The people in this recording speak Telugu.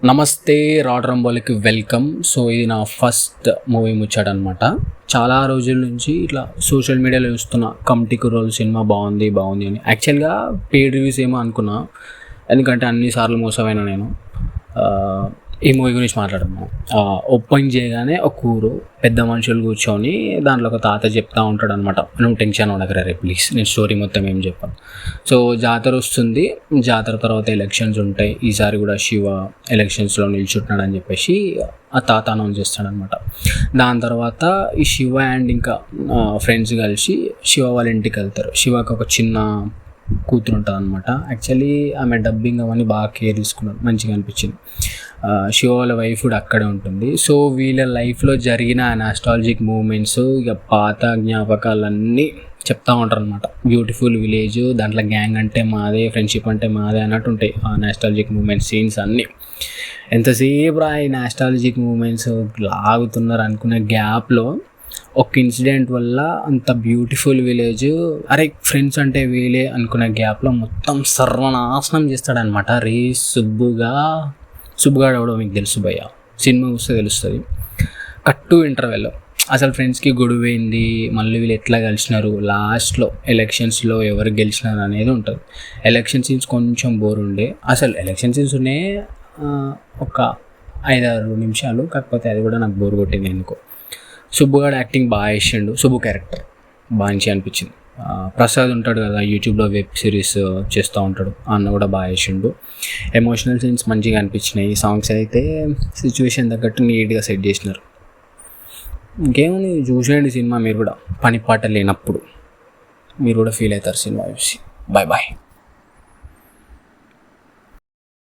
నమస్తే రాడ్రంబోలికి వెల్కమ్. సో ఇది నా ఫస్ట్ మూవీ ముచ్చట అనమాట. చాలా రోజుల నుంచి ఇట్లా సోషల్ మీడియాలో చూస్తున్న కమిటీ కుర్రోలు సినిమా బాగుంది అని. యాక్చువల్గా పెయిడ్ రివ్యూస్ ఏమో అనుకున్నా, ఎందుకంటే అన్నిసార్లు మోసమైనా నేను. ఈ మూవీ గురించి మాట్లాడము. ఓపెన్ చేయగానే ఒక ఊరు పెద్ద మనుషులు కూర్చొని దాంట్లో ఒక తాత చెప్తా ఉంటాడు అనమాట, నువ్వు టెన్షన్ ఉండకరా రే ప్లీజ్, నేను స్టోరీ మొత్తం ఏం చెప్పాను. సో జాతర వస్తుంది, జాతర తర్వాత ఎలక్షన్స్ ఉంటాయి. ఈసారి కూడా శివ ఎలక్షన్స్లో నిల్చుంటున్నాడు అని చెప్పేసి ఆ తాత అనౌన్స్ చేస్తాడనమాట. దాని తర్వాత ఈ శివ అండ్ ఇంకా ఫ్రెండ్స్ కలిసి శివ వాళ్ళ ఇంటికి వెళ్తారు. శివకి ఒక చిన్న కూతురు ఉంటుంది అనమాట. యాక్చువల్లీ ఆమె డబ్బింగ్ అవన్నీ బాగా కేర్ తీసుకున్నారు, మంచిగా అనిపించింది. శివ వాళ్ళ వైఫ్ కూడా అక్కడే ఉంటుంది. సో వీళ్ళ లైఫ్లో జరిగిన నాస్టాలజిక్ మూమెంట్స్, ఇక పాత జ్ఞాపకాలన్నీ చెప్తూ ఉంటారు అనమాట. బ్యూటిఫుల్ విలేజ్, దాంట్లో గ్యాంగ్ అంటే మాదే, ఫ్రెండ్షిప్ అంటే మాదే అన్నట్టు ఉంటాయి ఆ నాస్టాలజిక్ మూమెంట్స్, సీన్స్ అన్నీ. ఎంతసేపు ఈ నాస్టాలజిక్ మూమెంట్స్ లాగుతున్నారు అనుకునే గ్యాప్లో ఒక ఇన్సిడెంట్ వల్ల అంత బ్యూటిఫుల్ విలేజ్, అరే ఫ్రెండ్స్ అంటే వీలే అనుకునే గ్యాప్లో మొత్తం సర్వనాశనం చేస్తాడనమాట. సుబ్బుగాడు ఎవడో మీకు తెలుసు భయ్య, సినిమా చూస్తే తెలుస్తుంది. కట్టు ఇంటర్వెల్ అసలు ఫ్రెండ్స్కి గొడవైంది, మళ్ళీ వీళ్ళు ఎట్లా కలిసినారు, లాస్ట్లో ఎలక్షన్స్లో ఎవరు గెలిచినారు అనేది ఉంటుంది. ఎలక్షన్ సీన్స్ కొంచెం బోర్ ఉండే, అసలు ఎలక్షన్ సీన్స్ ఉన్నాయి ఒక 5-6 నిమిషాలు, కాకపోతే అది కూడా నాకు బోర్ కొట్టింది ఎందుకో. సుబ్బుగాడు యాక్టింగ్ బాగా చేసిండు, సుబ్బు క్యారెక్టర్ బాగా మంచిగా అనిపించింది. ప్రసాద్ ఉంటాడు కదా, యూట్యూబ్లో వెబ్ సిరీస్ చేస్తూ ఉంటాడు, అన్న కూడా బాగా చేసిండు. ఎమోషనల్ సీన్స్ మంచిగా అనిపించినాయి. సాంగ్స్ అయితే సిచ్యువేషన్ తగ్గట్టు నీట్గా సెట్ చేసినారు. ఇంకేముంది, చూసేయండి సినిమా మీరు కూడా, పని పాట లేనప్పుడు మీరు కూడా ఫీల్ అవుతారు సినిమా చూసి. బాయ్.